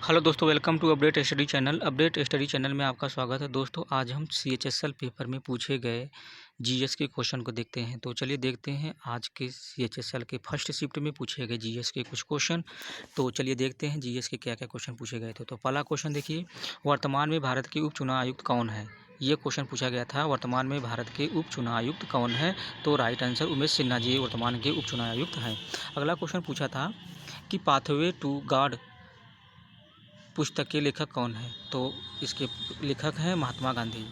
Hello दोस्तों, welcome to update study channel. Update study channel में आपका स्वागत है। दोस्तों, आज हम CHSL पेपर में पूछे गए जीएस के क्वेश्चन को देखते हैं। तो चलिए देखते हैं आज के CHSL के फर्स्ट शिफ्ट में पूछे गए जीएस के कुछ क्वेश्चन। तो चलिए देखते हैं जीएस के क्या क्या क्वेश्चन पूछे गए थे। तो पहला क्वेश्चन देखिए, वर्तमान में भारत के उप चुनाव आयुक्त कौन है? ये क्वेश्चन पूछा गया था, वर्तमान में भारत के उप चुनाव आयुक्त कौन है? तो राइट आंसर उमेश सिन्हा जी वर्तमान के उप चुनाव आयुक्त हैं। अगला क्वेश्चन पूछा था कि पाथवे टू गॉड पुस्तक के लेखक कौन है? तो इसके लेखक हैं महात्मा गांधी।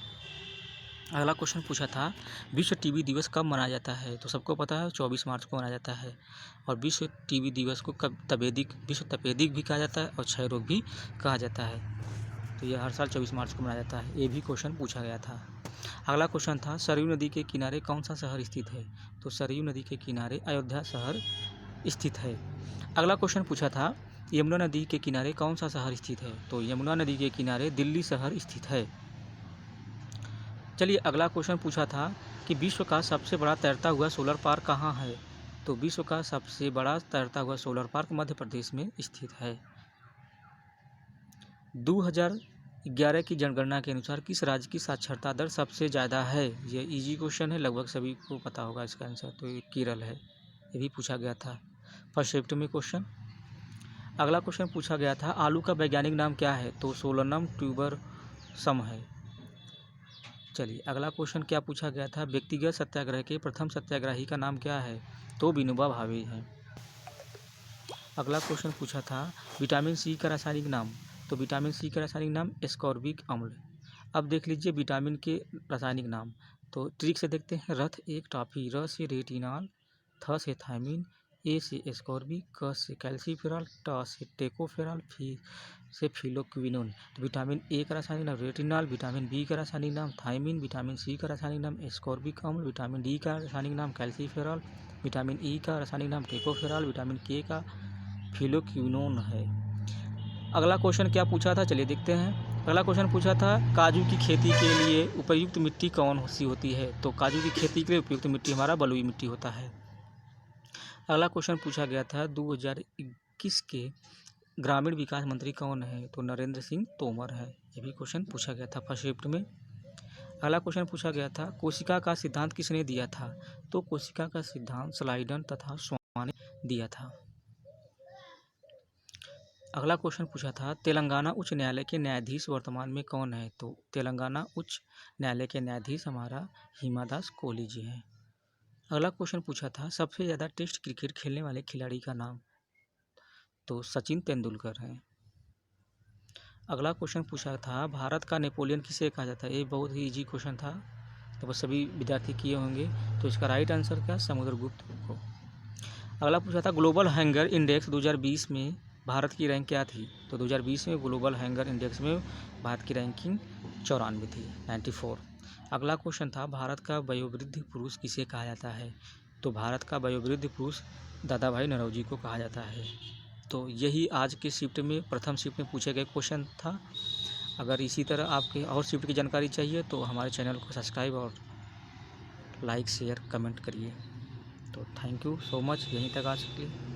अगला क्वेश्चन पूछा था विश्व टीबी दिवस कब मनाया जाता है? तो सबको पता है 24 मार्च को मनाया जाता है। और विश्व टीबी दिवस को विश्व तपेदिक भी कहा जाता है और क्षय रोग भी कहा जाता है। तो यह हर साल 24 मार्च को मनाया जाता है। ये भी क्वेश्चन पूछा गया था। अगला क्वेश्चन था सरयू नदी के किनारे कौन सा शहर स्थित है? तो सरयू नदी के किनारे अयोध्या शहर स्थित है। अगला क्वेश्चन पूछा था यमुना नदी के किनारे कौन सा शहर स्थित है? तो यमुना नदी के किनारे दिल्ली शहर स्थित है। चलिए अगला क्वेश्चन पूछा था कि विश्व का सबसे बड़ा तैरता हुआ सोलर पार्क कहाँ है? तो विश्व का सबसे बड़ा तैरता हुआ सोलर पार्क मध्य प्रदेश में स्थित है। 2011 की जनगणना के अनुसार किस राज्य की साक्षरता दर सबसे ज़्यादा है? ये इजी क्वेश्चन है, लगभग सभी को पता होगा इसका आंसर। तो ये केरल है। ये भी पूछा गया था फर्स्ट शिफ्ट में क्वेश्चन। अगला क्वेश्चन पूछा गया था आलू का वैज्ञानिक नाम क्या है? तो सोलनम ट्यूबरसम है। चलिए अगला क्वेश्चन क्या पूछा गया था व्यक्तिगत सत्याग्रह के प्रथम सत्याग्रही का नाम क्या है? तो विनोबा भावे है। अगला क्वेश्चन पूछा था विटामिन सी का रासायनिक नाम। तो विटामिन सी का रासायनिक नाम एस्कॉर्बिक अम्ल। अब देख लीजिए विटामिन के रासायनिक नाम। तो ट्रिक से देखते हैं। रथ एक टॉफी, र से रेटिनॉल, थ से थायमिन, ए से एस्कॉर्बिक, क से कैल्सीफेरॉल, ट से टेकोफेरॉल, फी से फिलोक्विनोन। तो विटामिन ए का रासायनिक नाम रेटिनॉल, विटामिन बी का रासायनिक नाम थायमिन, विटामिन सी का रासायनिक नाम एस्कॉर्बिक अम्ल, विटामिन डी का रासायनिक नाम कैल्सीफेरॉल, विटामिन ई का रासायनिक नाम टेकोफेरॉल, विटामिन के का फिलोक्विनोन है। अगला क्वेश्चन क्या पूछा था, चलिए देखते हैं। अगला क्वेश्चन पूछा था काजू की खेती के लिए उपयुक्त मिट्टी कौन सी होती है? तो काजू की खेती के लिए उपयुक्त मिट्टी हमारा बलुई मिट्टी होता है। अगला क्वेश्चन पूछा गया था 2021 के ग्रामीण विकास मंत्री कौन है? तो नरेंद्र सिंह तोमर है। ये भी क्वेश्चन पूछा गया था फर्स्ट शिफ्ट में। अगला क्वेश्चन पूछा गया था कोशिका का सिद्धांत किसने दिया था? तो कोशिका का सिद्धांत स्लाइडन तथा स्वान ने दिया था। अगला क्वेश्चन पूछा था तेलंगाना उच्च न्यायालय के न्यायाधीश वर्तमान में कौन है? तो तेलंगाना उच्च न्यायालय के न्यायाधीश हमारा हिमादास कोहली जी हैं। अगला क्वेश्चन पूछा था सबसे ज़्यादा टेस्ट क्रिकेट खेलने वाले खिलाड़ी का नाम? तो सचिन तेंदुलकर हैं। अगला क्वेश्चन पूछा था भारत का नेपोलियन किसे कहा जाता है? ये बहुत ही इजी क्वेश्चन था, तो सभी विद्यार्थी किए होंगे। तो इसका राइट आंसर क्या, समुद्रगुप्त को। अगला पूछा था ग्लोबल हैंगर इंडेक्स 2020 में भारत की रैंक क्या थी? तो 2020 में ग्लोबल हैंगर इंडेक्स में भारत की रैंकिंग 94 थी, 94। अगला क्वेश्चन था भारत का वयोवृद्ध पुरुष किसे कहा जाता है? तो भारत का वयोवृद्ध पुरुष दादा भाई नौरोजी को कहा जाता है। तो यही आज के शिफ्ट में प्रथम शिफ्ट में पूछे गए क्वेश्चन था। अगर इसी तरह आपके और शिफ्ट की जानकारी चाहिए तो हमारे चैनल को सब्सक्राइब और लाइक शेयर कमेंट करिए। तो थैंक यू सो मच यहीं तक आज के लिए।